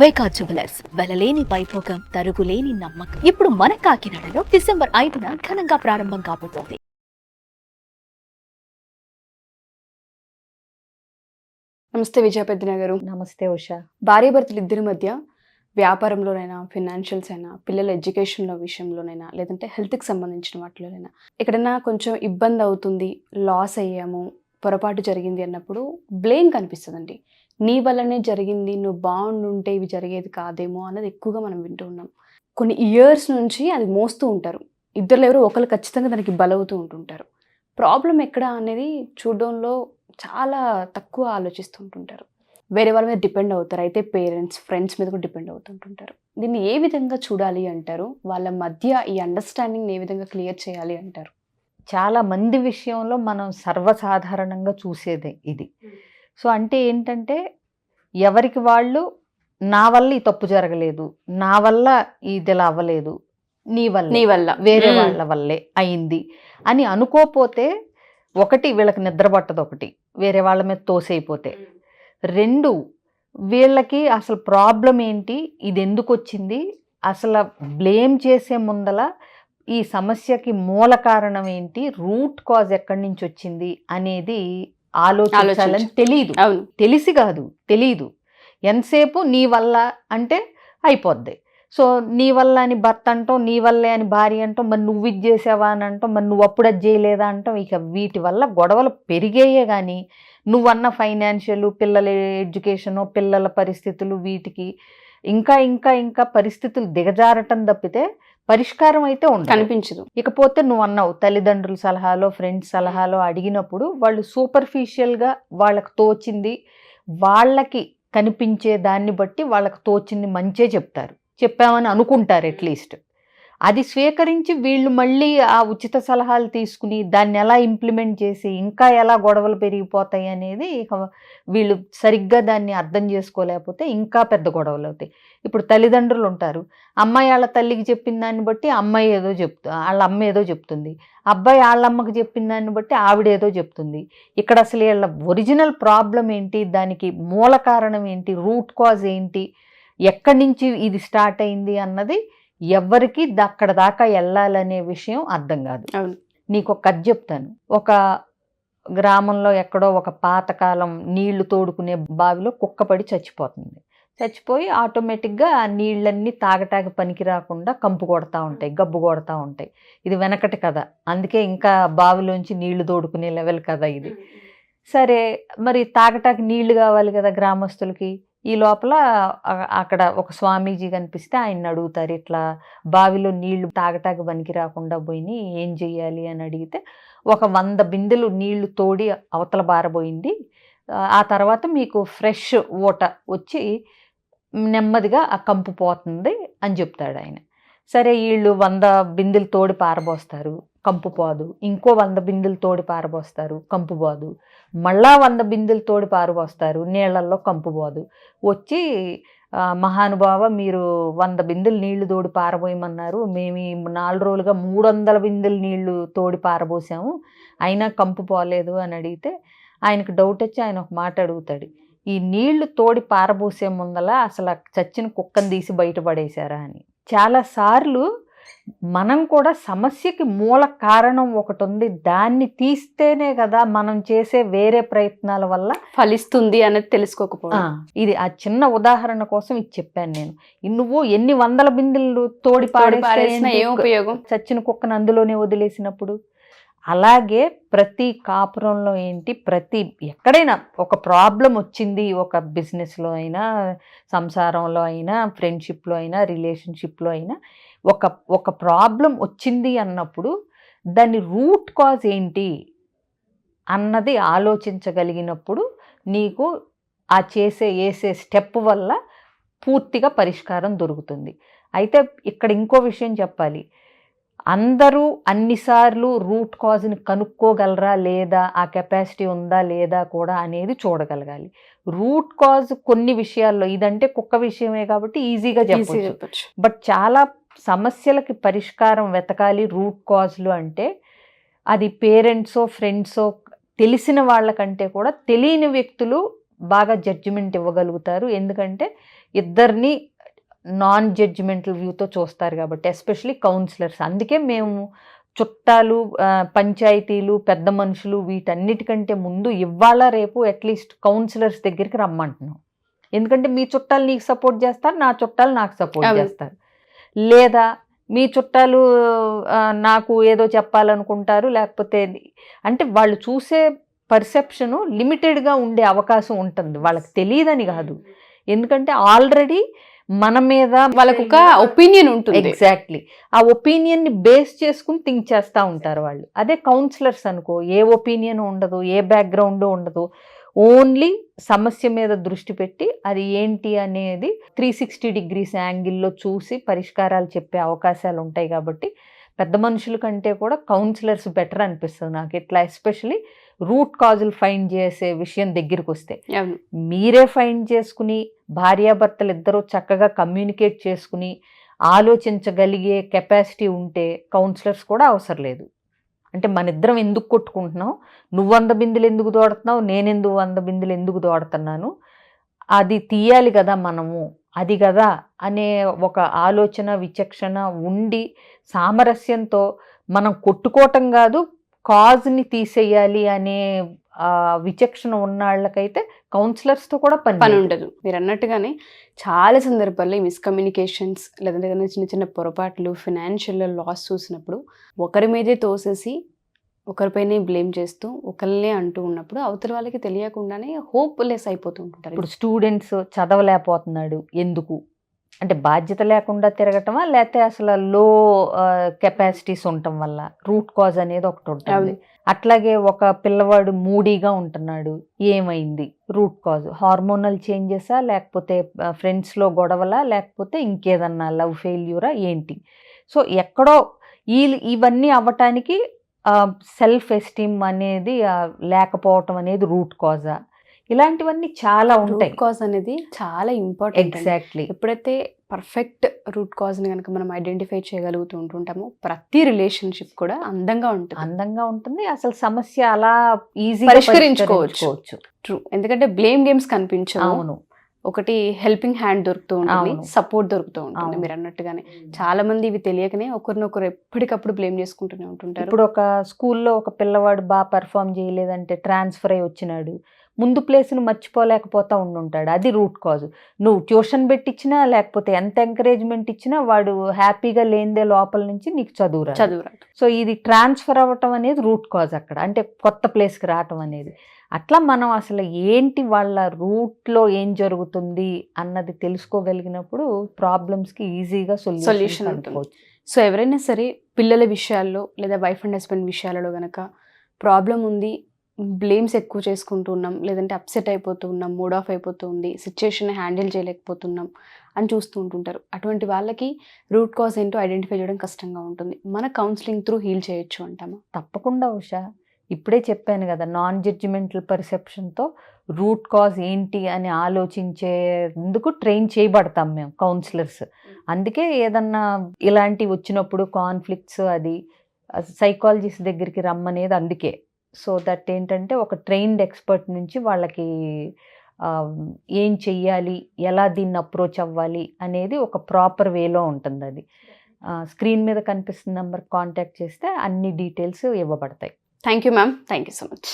వైకా jewellers వెలలేని Vaibhogam తరుగులేని నమ్మకం. ఇప్పుడు మన కాకినాడలో డిసెంబర్ 5న ఘనంగా ప్రారంభం కాబోతోంది. నమస్తే విజయ పెద్దన గారు. నమస్తే ఉషా. భార్యాభర్తలు ఇద్దరి మధ్య వ్యాపారంలోనైనా, ఫినాన్షియల్స్ అయినా, పిల్లల ఎడ్యుకేషన్లో విషయంలోనైనా, లేదంటే హెల్త్కి సంబంధించిన వాటిలోనైనా ఎక్కడైనా కొంచెం ఇబ్బంది అవుతుంది, లాస్ అయ్యాము, పొరపాటు జరిగింది అన్నప్పుడు బ్లేమ్ కనిపిస్తుందండి. నీ వల్లనే జరిగింది, నువ్వు బాగుండుంటే ఇవి జరిగేది కాదేమో అన్నది ఎక్కువగా మనం వింటూ ఉన్నాం. కొన్ని ఇయర్స్ నుంచి అది మోస్తూ ఉంటారు. ఇద్దరు ఎవరో ఒకరు ఖచ్చితంగా దానికి బలవుతూ ఉంటుంటారు. ప్రాబ్లం ఎక్కడ అనేది చూడడంలో చాలా తక్కువ ఆలోచిస్తూ ఉంటుంటారు. వేరే వాళ్ళ మీద డిపెండ్ అవుతారు. అయితే పేరెంట్స్, ఫ్రెండ్స్ మీద కూడా డిపెండ్ అవుతుంటుంటారు. దీన్ని ఏ విధంగా చూడాలి అంటారు? వాళ్ళ మధ్య ఈ అండర్స్టాండింగ్ ఏ విధంగా క్లియర్ చేయాలి అంటారు? చాలా మంది విషయంలో మనం సర్వసాధారణంగా చూసేదే ఇది. సో అంటే ఏంటంటే, ఎవరికి వాళ్ళు నా వల్ల ఈ తప్పు జరగలేదు, నా వల్ల ఇది ఇలా అవ్వలేదు, నీ వల్ల వేరే వాళ్ళ వల్లే అయింది అని అనుకోపోతే, ఒకటి వీళ్ళకి నిద్ర పట్టదు, ఒకటి వేరే వాళ్ళ మీద తోసైపోతే, రెండు వీళ్ళకి అసలు ప్రాబ్లం ఏంటి, ఇది ఎందుకు వచ్చింది, అసలు బ్లేమ్ చేసే ముందల ఈ సమస్యకి మూల కారణం ఏంటి, రూట్ కాజ్ ఎక్కడి నుంచి వచ్చింది అనేది ఆలోచించాలని తెలియదు. తెలిసి కాదు, తెలీదు. ఎంతసేపు నీ వల్ల అంటే అయిపోద్ది. సో నీ వల్ల అని భర్త అంటాం, నీ వల్లే అని భార్య అంటాం, మరి నువ్వు ఇది చేసావా అని అంటాం, మరి నువ్వు అప్పుడు అది చేయలేదా అంటాం. ఇక వీటి వల్ల గొడవలు పెరిగేయే కానీ నువ్వన్న ఫైనాన్షియల్, పిల్లల ఎడ్యుకేషను, పిల్లల పరిస్థితులు, వీటికి ఇంకా ఇంకా ఇంకా పరిస్థితులు దిగజారటం తప్పితే పరిష్కారం అయితే కనిపించదు. ఇకపోతే నువ్వు అన్నావు తల్లిదండ్రుల సలహాలో, ఫ్రెండ్స్ సలహాలో అడిగినప్పుడు వాళ్ళు సూపర్ఫిషియల్గా వాళ్ళకి తోచింది, వాళ్ళకి కనిపించే దాన్ని బట్టి వాళ్ళకి తోచింది మంచే చెప్తారు, చెప్పామని అనుకుంటారు అట్లీస్ట్. అది స్వీకరించి వీళ్ళు మళ్ళీ ఆ ఉచిత సలహాలు తీసుకుని దాన్ని ఎలా ఇంప్లిమెంట్ చేసి ఇంకా ఎలా గొడవలు పెరిగిపోతాయి అనేది వీళ్ళు సరిగ్గా దాన్ని అర్థం చేసుకోలేకపోతే ఇంకా పెద్ద గొడవలు అవుతాయి. ఇప్పుడు తల్లిదండ్రులు ఉంటారు, అమ్మాయి వాళ్ళ తల్లికి చెప్పిన దాన్ని బట్టి అమ్మాయి ఏదో వాళ్ళ అమ్మ ఏదో చెప్తుంది, అబ్బాయి వాళ్ళ అమ్మకి చెప్పిన దాన్ని బట్టి ఆవిడేదో చెప్తుంది. ఇక్కడ అసలు వీళ్ళ ఒరిజినల్ ప్రాబ్లం ఏంటి, దానికి మూల కారణం ఏంటి, రూట్ కాజ్ ఏంటి, ఎక్కడి నుంచి ఇది స్టార్ట్ అయింది అన్నది ఎవరికి అక్కడ దాకా వెళ్ళాలనే విషయం అర్థం కాదు. నీకు ఒక కథ చెప్తాను. ఒక గ్రామంలో ఎక్కడో ఒక పాతకాలం నీళ్లు తోడుకునే బావిలో కుక్క పడి చచ్చిపోతుంది. చచ్చిపోయి ఆటోమేటిక్గా ఆ నీళ్ళన్నీ తాగటానికి పనికి రాకుండా కంపు కొడతా ఉంటాయి, గబ్బు కొడతా ఉంటాయి. ఇది వెనకటి కథ, అందుకే ఇంకా బావిలోంచి నీళ్లు తోడుకునే లెవెల్ కదా ఇది. సరే, మరి తాగటానికి నీళ్లు కావాలి కదా గ్రామస్తులకి. ఈ లోపల అక్కడ ఒక స్వామీజీ కనిపిస్తే ఆయన్ని అడుగుతారు, ఇట్లా బావిలో నీళ్లు తాగటానికి పనికి రాకుండా పోయినాయి, ఏం చెయ్యాలి అని అడిగితే, ఒక 100 బిందెలు నీళ్లు తోడి అవతల బారబోయింది, ఆ తర్వాత మీకు ఫ్రెష్ ఊట వచ్చి నెమ్మదిగా ఆ కంపు పోతుంది అని చెప్తాడు ఆయన. సరే, వీళ్ళు 100 బిందెలు తోడి పారబోస్తారు, కంపు పోదు. ఇంకో 100 బిందెలు తోడి పారబోస్తారు, కంపు పోదు. మళ్ళా 100 బిందెలు తోడి పారబోస్తారు, నీళ్లల్లో కంపు పోదు. వచ్చి మహానుభావ, మీరు 100 బిందెలు నీళ్లు తోడి పారబోయమన్నారు, మేము 4 రోజులుగా 300 బిందెలు నీళ్లు తోడి పారబోసాము, అయినా కంపు పోలేదు అని అడిగితే ఆయనకు డౌట్ వచ్చి ఆయన ఒక మాట అడుగుతాడు, ఈ నీళ్లు తోడి పారబోసే ముందల అసలు చచ్చిన కుక్కను తీసి బయటపడేశారా అని. చాలాసార్లు మనం కూడా సమస్యకి మూల కారణం ఒకటి ఉంది, దాన్ని తీస్తేనే కదా మనం చేసే వేరే ప్రయత్నాల వల్ల ఫలిస్తుంది అనేది తెలుసుకోకపోవడం. ఇది ఆ చిన్న ఉదాహరణ కోసం ఇది చెప్పాను నేను. నువ్వు ఎన్ని 100 బిందెలు తోడి పారేసినా ఏం ఉపయోగం, చచ్చిన కుక్కను అందులోనే వదిలేసినప్పుడు. అలాగే ప్రతి కాపురంలో ఏంటి, ప్రతి ఎక్కడైనా ఒక ప్రాబ్లం వచ్చింది, ఒక బిజినెస్లో అయినా, సంసారంలో అయినా, ఫ్రెండ్షిప్లో అయినా, రిలేషన్షిప్లో అయినా ఒక ప్రాబ్లం వచ్చింది అన్నప్పుడు దాని రూట్ కాజ్ ఏంటి అన్నది ఆలోచించగలిగినప్పుడు నీకు ఆ వేసే స్టెప్ వల్ల పూర్తిగా పరిష్కారం దొరుకుతుంది. అయితే ఇక్కడ ఇంకో విషయం చెప్పాలి, అందరూ అన్నిసార్లు రూట్ కాజ్ని కనుక్కోగలరా లేదా, ఆ కెపాసిటీ ఉందా లేదా కూడా అనేది చూడగలగాలి. రూట్ కాజ్ కొన్ని విషయాల్లో, ఇదంటే కుక్క విషయమే కాబట్టి ఈజీగా చెప్పచ్చు, బట్ చాలా సమస్యలకి పరిష్కారం వెతకాలి రూట్ కాజ్లు అంటే అది పేరెంట్సో, ఫ్రెండ్సో, తెలిసిన వాళ్ళకంటే కూడా తెలియని వ్యక్తులు బాగా జడ్జిమెంట్ ఇవ్వగలుగుతారు. ఎందుకంటే ఇద్దరిని నాన్ జడ్జిమెంటల్ వ్యూతో చూస్తారు కాబట్టి, ఎస్పెషలీ కౌన్సిలర్స్. అందుకే మేము చుట్టాలు, పంచాయతీలు, పెద్ద మనుషులు వీటన్నిటికంటే ముందు ఇవాళ రేపు అట్లీస్ట్ కౌన్సిలర్స్ దగ్గరికి రమ్మంటున్నాం. ఎందుకంటే మీ చుట్టాలు నీకు సపోర్ట్ చేస్తారు, నా చుట్టాలు నాకు సపోర్ట్ చేస్తారు. లేదా మీ చుట్టాలు నాకు ఏదో చెప్పాలనుకుంటారు, లేకపోతే అంటే వాళ్ళు చూసే పర్సెప్షను లిమిటెడ్గా ఉండే అవకాశం ఉంటుంది. వాళ్ళకి తెలియదని కాదు, ఎందుకంటే ఆల్రెడీ మన మీద వాళ్ళకు ఒక ఒపీనియన్ ఉంటుంది. ఎగ్జాక్ట్లీ, ఆ ఒపీనియన్ని బేస్ చేసుకుని థింక్ చేస్తూ ఉంటారు వాళ్ళు. అదే కౌన్సిలర్స్ అనుకో, ఏ ఒపీనియన్ ఉండదు, ఏ బ్యాక్గ్రౌండ్ ఉండదు, ఓన్లీ సమస్య మీద దృష్టి పెట్టి అది ఏంటి అనేది 360 degrees యాంగిల్లో చూసి పరిష్కారాలు చెప్పే అవకాశాలు ఉంటాయి. కాబట్టి పెద్ద మనుషుల కంటే కూడా కౌన్సిలర్స్ బెటర్ అనిపిస్తుంది నాకు. ఇట్లా ఎస్పెషలీ రూట్ కాజులు ఫైండ్ చేసే విషయం దగ్గరికి వస్తే మీరే ఫైండ్ చేసుకుని భార్యాభర్తలు ఇద్దరూ చక్కగా కమ్యూనికేట్ చేసుకుని ఆలోచించగలిగే కెపాసిటీ ఉంటే కౌన్సిలర్స్ కూడా అవసరం లేదు. అంటే మన ఇద్దరం ఎందుకు కొట్టుకుంటున్నావు, నువ్వు 100 బిందెలు ఎందుకు దోడుతున్నావు, నేనెందుకు 100 బిందెలు ఎందుకు దోడుతున్నాను, అది తీయాలి కదా మనము, అది కదా అనే ఒక ఆలోచన విచక్షణ ఉండి సామరస్యంతో మనం కొట్టుకోవటం కాదు, కాజ్ని తీసేయాలి అనే విచక్షణ ఉన్న వాళ్ళకైతే కౌన్సిలర్స్తో కూడా పని ఉండదు. మీరు అన్నట్టుగానే చాలా సందర్భాల్లో ఈ మిస్కమ్యూనికేషన్స్ లేదంటే ఏదైనా చిన్న చిన్న పొరపాట్లు, ఫినాన్షియల్ లాస్ చూసినప్పుడు ఒకరి మీదే తోసేసి ఒకరిపైనే బ్లేమ్ చేస్తూ ఒకరినే అంటూ ఉన్నప్పుడు అవతల వాళ్ళకి తెలియకుండానే హోప్లెస్ అయిపోతూ ఉంటారు. ఇప్పుడు స్టూడెంట్స్ చదవలేకపోతున్నాడు ఎందుకు అంటే బాధ్యత లేకుండా తిరగటమా, లేకపోతే అసలు లో కెపాసిటీస్ ఉండటం వల్ల, రూట్ కాజ్ అనేది ఒకటి ఉంటుంది. అట్లాగే ఒక పిల్లవాడు మూడీగా ఉంటున్నాడు, ఏమైంది, రూట్ కాజ్ హార్మోనల్ చేంజెసా, లేకపోతే ఫ్రెండ్స్లో గొడవలా, లేకపోతే ఇంకేదన్నా లవ్ ఫెయిల్యూరా ఏంటి. సో ఎక్కడో ఇవన్నీ అవ్వటానికి సెల్ఫ్ ఎస్టీమ్ అనేది లేకపోవటం అనేది రూట్ కాజా, ఇలాంటివన్నీ చాలా ఉంటాయి. రూట్ కాజ్ అనేది చాలా ఇంపార్టెంట్. ఎగ్జాక్ట్లీ, ఎప్పుడైతే పర్ఫెక్ట్ రూట్ కాజ్ని కనుక మనం ఐడెంటిఫై చేయగలుగుతూ ఉంటుంటామో ప్రతి రిలేషన్షిప్ కూడా అందంగా ఉంటుంది. అసలు సమస్య అలా ఈజీగా పరిష్కరించుకోవచ్చు. ట్రూ, ఎందుకంటే బ్లేమ్ గేమ్స్ కనిపించవు. అవును, ఒకటి హెల్పింగ్ హ్యాండ్ దొరుకుతూ ఉంటుంది, సపోర్ట్ దొరుకుతూ ఉంటుంది. మీరు అన్నట్టుగానే చాలా మంది ఇవి తెలియకనే ఒకరినొకరు ఎప్పటికప్పుడు బ్లేమ్ చేసుకుంటూనే ఉంటుంటారు. ఇప్పుడు ఒక స్కూల్లో ఒక పిల్లవాడు బాగా పర్ఫామ్ చేయలేదంటే ట్రాన్స్ఫర్ అయ్యి వచ్చినాడు, ముందు ప్లేస్ను మర్చిపోలేకపోతా ఉండుంటాడు, అది రూట్ కాజ్. నువ్వు ట్యూషన్ పెట్టించినా లేకపోతే ఎంత ఎంకరేజ్మెంట్ ఇచ్చినా వాడు హ్యాపీగా లేనిదే లోపల నుంచి నీకు చదువు. సో ఇది ట్రాన్స్ఫర్ అవ్వటం అనేది రూట్ కాజ్ అక్కడ, అంటే కొత్త ప్లేస్కి రావటం అనేది. అట్లా మనం అసలు ఏంటి వాళ్ళ రూట్లో ఏం జరుగుతుంది అన్నది తెలుసుకోగలిగినప్పుడు ప్రాబ్లమ్స్కి ఈజీగా సొల్యూషన్ అనుకోవచ్చు. సో ఎవరైనా సరే పిల్లల విషయాల్లో లేదా వైఫ్ అండ్ హస్బెండ్ విషయాలలో కనుక ప్రాబ్లం ఉంది, బ్లేమ్స్ ఎక్కువ చేసుకుంటూ ఉన్నాం, లేదంటే అప్సెట్ అయిపోతూ ఉన్నాం, మూడ్ ఆఫ్ అయిపోతూ ఉంది, సిచ్యుయేషన్ హ్యాండిల్ చేయలేకపోతున్నాం అని చూస్తూ ఉంటుంటారు. అటువంటి వాళ్ళకి రూట్ కాజ్ ఏంటో ఐడెంటిఫై చేయడం కష్టంగా ఉంటుంది. మన కౌన్సిలింగ్ త్రూ హీల్ చేయొచ్చు అంటామా? తప్పకుండా ఉషా, ఇప్పుడే చెప్పాను కదా, నాన్ జడ్జిమెంటల్ పర్సెప్షన్తో రూట్ కాజ్ ఏంటి అని ఆలోచించేందుకు ట్రైన్ చేయబడతాం మేము కౌన్సిలర్స్. అందుకే ఏదన్నా ఇలాంటివి వచ్చినప్పుడు కాన్ఫ్లిక్ట్స్ అది సైకాలజిస్ట్ దగ్గరికి రమ్మనేది అందుకే. సో దట్ ఏంటంటే ఒక ట్రైన్డ్ ఎక్స్పర్ట్ నుంచి వాళ్ళకి ఏం చెయ్యాలి, ఎలా దీన్ని అప్రోచ్ అవ్వాలి అనేది ఒక ప్రాపర్ వేలో ఉంటుంది. అది స్క్రీన్ మీద కనిపిస్తున్న నెంబర్ కాంటాక్ట్ చేస్తే అన్ని డీటెయిల్స్ ఇవ్వబడతాయి. Thank you ma'am, thank you so much.